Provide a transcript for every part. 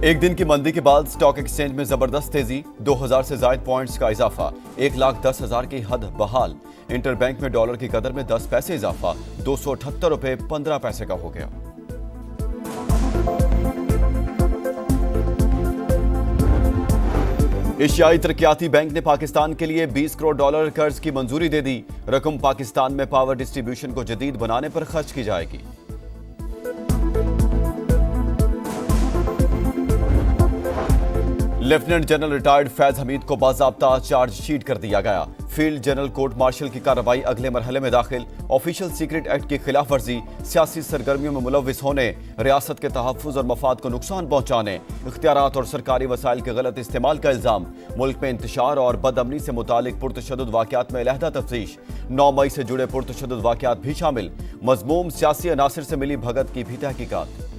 एक दिन की मंदी के बाद स्टॉक एक्सचेंज में जबरदस्त तेजी, 2000 से ज्यादा पॉइंट्स का इजाफा, 1,10,000 की हद बहाल। इंटरबैंक में डॉलर की कदर में 10 पैसे इजाफा, 278 रुपए 15 पैसे का हो गया। एशियाई तरक्याती बैंक ने पाकिस्तान के लिए 20 करोड़ डॉलर कर्ज की मंजूरी दे दी। रकम पाकिस्तान में पावर डिस्ट्रीब्यूशन को जदीद बनाने पर खर्च की जाएगी। Lieutenant general retired Faiz Hamid को बाज़ाब्ता चार्जशीट कर दिया गया। फील्ड जनरल कोर्ट मार्शल की कार्रवाई अगले मरहले में दाखिल। ऑफिशियल सीक्रेट एक्ट की खिलाफ वर्जी, सियासी सरगर्मियों में मुलविस होने, रियासत के तहफ़्फ़ुज़ और मफाद को नुकसान पहुंचाने, इख्तियारात और सरकारी वसाइल के गलत इस्तेमाल का इल्जाम। मुल्क में इंतशार और बदअमनी से मुतालिक पुरतशद्दुद वाक़यात में अलहदा तफ्तीश। 9 मई से जुड़े पुरतशद्दुद वाक़यात भी शामिल। मज़मूम सियासी अनासिर से मिली भगत की भी तहकीकात।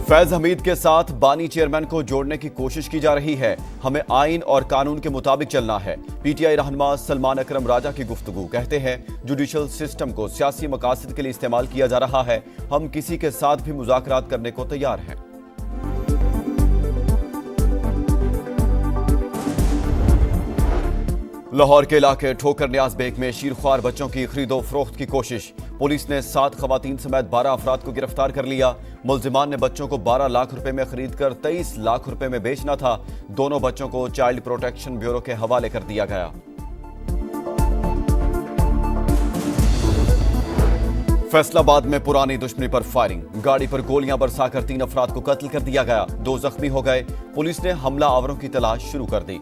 फैज हमीद के साथ बानी चेयरमैन को जोड़ने की कोशिश की जा रही है। हमें आइन और कानून के मुताबिक चलना है। पीटीआई रहनुमा सलमान अकरम राजा की गुफ्तगू। कहते हैं जुडिशल सिस्टम को सियासी मकासद के लिए इस्तेमाल किया जा रहा है। हम किसी के साथ भी मुज़ाकरात करने को तैयार हैं। लाहौर के इलाके ठोकर न्याज बेग में शीरख्वार बच्चों की खरीदो फरोख्त की कोशिश। पुलिस ने 7 खवातीन समेत 12 अफराद को गिरफ्तार कर लिया। मुल्जिमान ने बच्चों को 12 लाख रुपए में खरीद कर 23 लाख रुपए में बेचना था। दोनों बच्चों को चाइल्ड प्रोटेक्शन ब्यूरो के हवाले कर दिया गया। फैसलाबाद में पुरानी दुश्मनी पर फायरिंग, गाड़ी पर गोलियां बरसाकर 3 अफराद को कत्ल कर दिया गया। 2 जख्मी हो गए। पुलिस ने हमला आवरों की तलाश शुरू कर दी।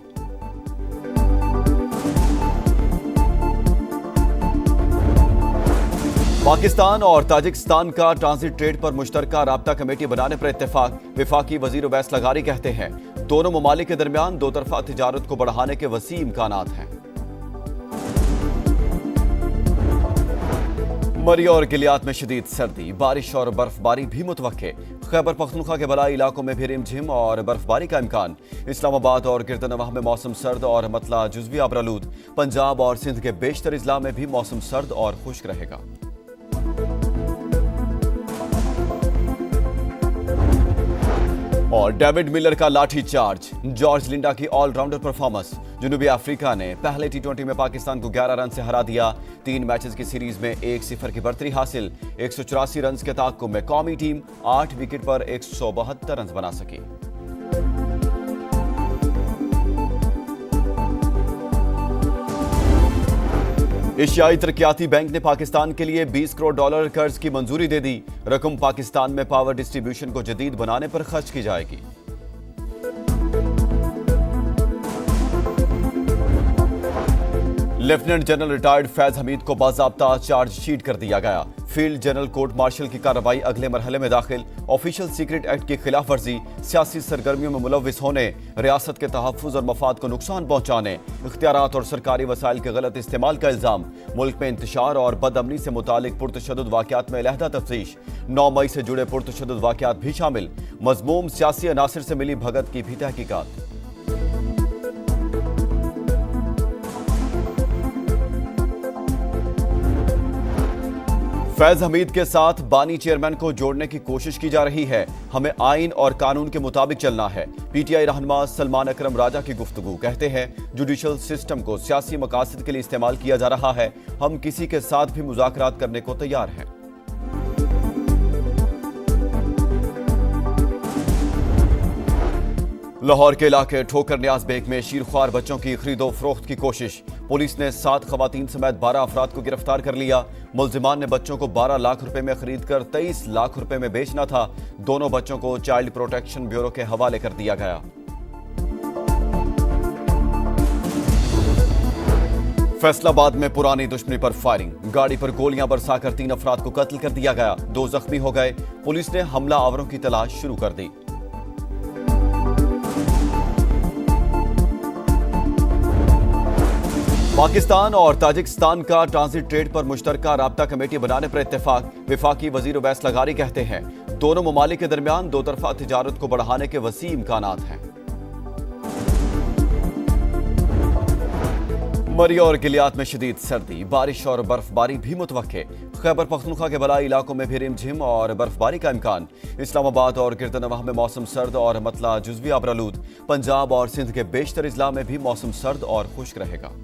पाकिस्तान और ताजिकिस्तान का ट्रांजिट ट्रेड पर मुश्तरका राब्ता कमेटी बनाने पर इत्तेफाक। वफाकी वजीर उवैस लगारी कहते हैं दोनों ममालिक के दरमियान दो तरफा तिजारत को बढ़ाने के वसी इम्कानात हैं। मरी और गिलियात में शदीद सर्दी, बारिश और बर्फबारी भी मुतवक्के। खैबर पख्तूनख्वा के बलाई इलाकों में भी रिमझिम और बर्फबारी का इम्कान। इस्लामाबाद और गिरदनवाह में मौसम सर्द और मतला जुज़वी आबरालूद। पंजाब और सिंध के बेशतर इजला में भी मौसम सर्द और खुश्क रहेगा। और डेविड मिलर का लाठी चार्ज, जॉर्ज लिंडा की ऑलराउंडर परफॉर्मेंस। जनूबी अफ्रीका ने पहले T20 में पाकिस्तान को 11 रन से हरा दिया। 3 मैचेस की सीरीज में 1-0 की बढ़तरी हासिल। 184 रन के ताक़ुब में कौमी टीम 8 विकेट पर 172 रन बना सकी। एशियाई तरक्याती बैंक ने पाकिस्तान के लिए 20 करोड़ डॉलर कर्ज की मंजूरी दे दी। रकम पाकिस्तान में पावर डिस्ट्रीब्यूशन को जदीद बनाने पर खर्च की जाएगी। Lieutenant general retired Faiz Hamid को बाज़ाब्ता चार्जशीट कर दिया गया। फील्ड जनरल कोर्ट मार्शल की कार्रवाई अगले मरहले में दाखिल। ऑफिशियल सीक्रेट एक्ट की खिलाफ वर्जी, सियासी सरगर्मियों में मुलविस होने, रियासत के तहफ़्फ़ुज़ और मफाद को नुकसान पहुंचाने, इख्तियारात और सरकारी वसाइल के गलत इस्तेमाल का इल्जाम। मुल्क में इंतशार और बदअमनी से मुतालिक पुरतशद्दुद वाक़यात में अलहदा तफ्तीश। 9 मई से जुड़े पुरतशद्दुद वाक़यात भी शामिल। मज़मूम सियासी अनासिर से मिली भगत की भी तहकीकात। फैज हमीद के साथ बानी चेयरमैन को जोड़ने की कोशिश की जा रही है। हमें आइन और कानून के मुताबिक चलना है। पीटीआई रहनुमा सलमान अकरम राजा की गुफ्तगू। कहते हैं जुडिशल सिस्टम को सियासी मकासद के लिए इस्तेमाल किया जा रहा है। हम किसी के साथ भी मुज़ाकरात करने को तैयार हैं। लाहौर के इलाके ठोकर न्याज बेग में शीरख्वार बच्चों की खरीदो फरोख्त की कोशिश। पुलिस ने 7 खवातीन समेत 12 अफराद को गिरफ्तार कर लिया। मुल्जिमान ने बच्चों को 12 लाख रुपए में खरीद कर 23 लाख रुपए में बेचना था। दोनों बच्चों को चाइल्ड प्रोटेक्शन ब्यूरो के हवाले कर दिया गया। फैसलाबाद में पुरानी दुश्मनी पर फायरिंग, गाड़ी पर गोलियां बरसाकर 3 अफराद को कत्ल कर दिया गया। 2 जख्मी हो गए। पुलिस ने हमला आवरों की तलाश शुरू कर दी। पाकिस्तान और ताजिकिस्तान का ट्रांजिट ट्रेड पर मुश्तरका राब्ता कमेटी बनाने पर इत्तेफाक। वफाकी वजीर उवैस लगारी कहते हैं दोनों ममालिक के दरमियान दो तरफा तिजारत को बढ़ाने के वसी इम्कानात हैं। मरी और गिलियात में शदीद सर्दी, बारिश और बर्फबारी भी मुतवक्के। खैबर पख्तूनख्वा के बलाई इलाकों में भी रिमझिम और बर्फबारी का इम्कान। इस्लामाबाद और गिरदनवाह में मौसम सर्द और मतला जुज़वी आबरालूद। पंजाब और सिंध के बेशतर इजला में भी मौसम सर्द और खुश्क रहेगा।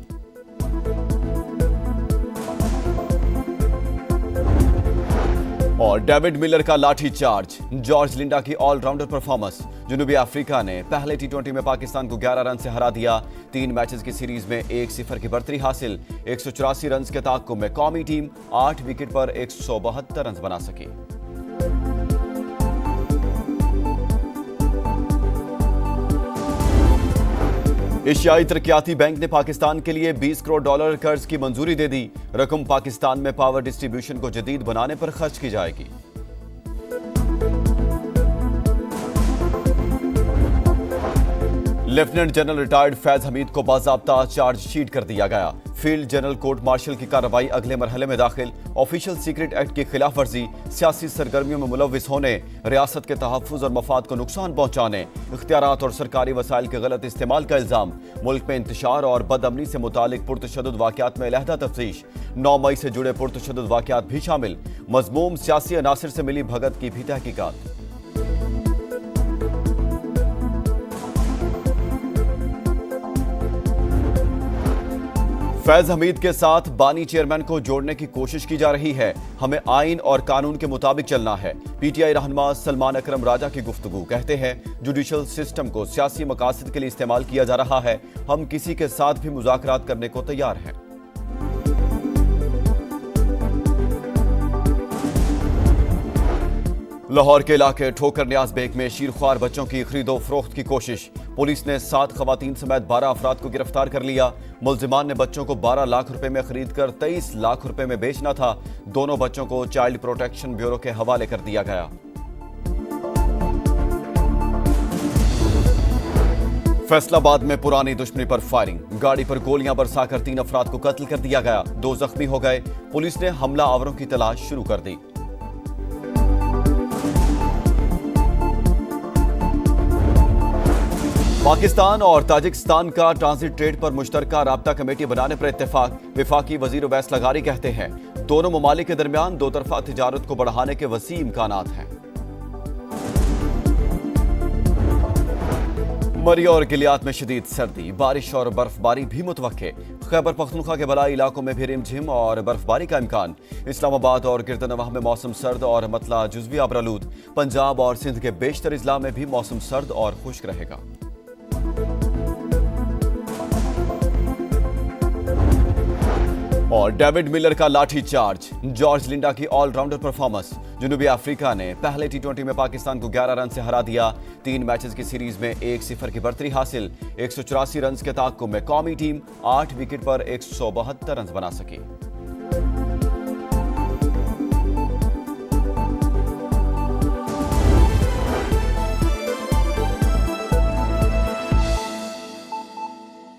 और डेविड मिलर का लाठी चार्ज, जॉर्ज लिंडा की ऑलराउंडर परफॉर्मेंस। जनूबी अफ्रीका ने पहले T20 में पाकिस्तान को 11 रन से हरा दिया। 3 मैचेस की सीरीज में 1-0 की बढ़तरी हासिल। 184 रन के ताक़ुब में कौमी टीम 8 विकेट पर 172 रन बना सकी। एशियाई तरक्याती बैंक ने पाकिस्तान के लिए $20 करोड़ कर्ज की मंजूरी दे दी। रकम पाकिस्तान में पावर डिस्ट्रीब्यूशन को जदीद बनाने पर खर्च की जाएगी। Lieutenant general retired Faiz Hamid को बाज़ाब्ता चार्जशीट कर दिया गया। फील्ड जनरल कोर्ट मार्शल की कार्रवाई अगले मरहले में दाखिल। ऑफिशियल सीक्रेट एक्ट की खिलाफ वर्जी, सियासी सरगर्मियों में मुलविस होने, रियासत के तहफ़्फ़ुज़ और मफाद को नुकसान पहुंचाने, इख्तियारात और सरकारी वसाइल के गलत इस्तेमाल का इल्ज़ाम। मुल्क में इंतशार और बदअमनी से मुतालिक पुरतशद्दुद वाक़यात में अलहदा तफ्तीश। 9 मई से जुड़े पुरतशद्दुद वाक़यात भी शामिल। मज़मूम सियासी अनासिर से मिली भगत की भी तहकीकात। फैज हमीद के साथ बानी चेयरमैन को जोड़ने की कोशिश की जा रही है। हमें आइन और कानून के मुताबिक चलना है। PTI रहनुमा सलमान अकरम राजा की गुफ्तगू। कहते हैं जुडिशल सिस्टम को सियासी मकासद के लिए इस्तेमाल किया जा रहा है। हम किसी के साथ भी मुज़ाकरात करने को तैयार हैं। लाहौर के इलाके ठोकर न्याज बेग में शीरख्वार बच्चों की खरीदो फरोख्त की कोशिश। पुलिस ने 7 खवातीन समेत 12 अफराद को गिरफ्तार कर लिया। मुल्जिमान ने बच्चों को 12 लाख रुपए में खरीद कर 23 लाख रुपए में बेचना था। दोनों बच्चों को चाइल्ड प्रोटेक्शन ब्यूरो के हवाले कर दिया गया। फैसलाबाद में पुरानी दुश्मनी पर फायरिंग, गाड़ी पर गोलियां बरसाकर 3 अफराद को कत्ल कर दिया गया। 2 जख्मी हो गए। पुलिस ने हमला आवरों की तलाश शुरू कर दी। पाकिस्तान और ताजिकिस्तान का ट्रांजिट ट्रेड पर मुश्तरका राब्ता कमेटी बनाने पर इत्तेफाक। वफाकी वजीर उवैस लगारी कहते हैं दोनों ममालिक के दरमियान दो तरफा तिजारत को बढ़ाने के वसी इम्कानात हैं। मरी और गिलियात में शदीद सर्दी, बारिश और बर्फबारी भी मुतवक्के। खैबर पख्तूनख्वा के बलाई इलाकों में भी रिमझिम और बर्फबारी का इम्कान। इस्लामाबाद और गिरदनवाह में मौसम सर्द और मतला जुज़वी आबरालूद। पंजाब और सिंध के बेशतर इजला में भी मौसम सर्द और खुश्क रहेगा। और डेविड मिलर का लाठी चार्ज, जॉर्ज लिंडा की ऑलराउंडर परफॉर्मेंस। जनूबी अफ्रीका ने पहले T20 में पाकिस्तान को 11 रन से हरा दिया। 3 मैचेस की सीरीज में 1-0 की बढ़तरी हासिल। 184 रन के ताक़ुब में कौमी टीम 8 विकेट पर 172 रन बना सकी।